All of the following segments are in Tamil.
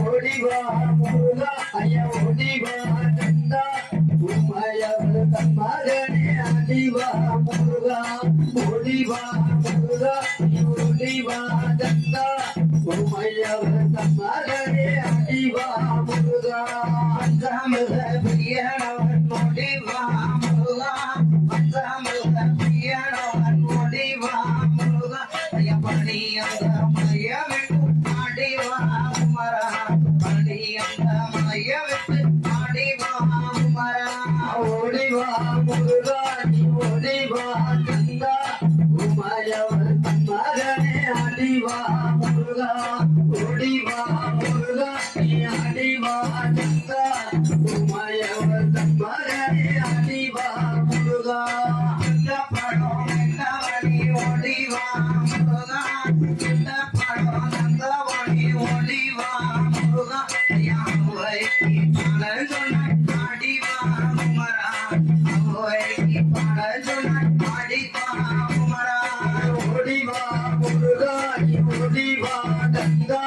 ஓடிவா முருகா ஐயா ஓடிவா கந்தா உமையவர் தம்மகனே அடிவா முருகா ஓடிவா முருகா ஓடிவா கந்தா உமையவர் தம்மகனே அடிவா முருகா பஞ்சாமிர்த பிரியனவன் ஓடிவா முருகா பஞ்சாமிர்த பிரியனவன் ஓடிவா முருகா ஐயா பணியந்த மையவிட்டு ஆடிவா குமரா பணியந்த மையவிட்டு ஆடிவா குமரா ஓடிவா முருகா நீ ஓடிவா கந்தா உமையவர் தம்மகனே அடிவா முருகா ஓடிவா முருகா நீ அடிவா கந்தா உமையவர் தம்மகனே அடிவா முருகா இந்த படம் நந்தவனி ஓடிவா முருகா இந்த படம் நந்தவனி ஓடிவா முருகா யாவை பாட சொன்ன ஆடிவா குமரா அவை பாட சொன்ன ஆடிவா குமரா ஓடிவா முருகா நீ ஓடிவா கந்தா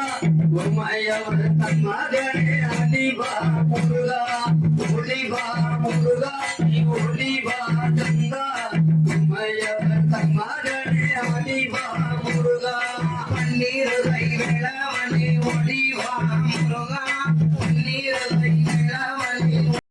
உமையவர் தம்மகனே அடிவா முருகா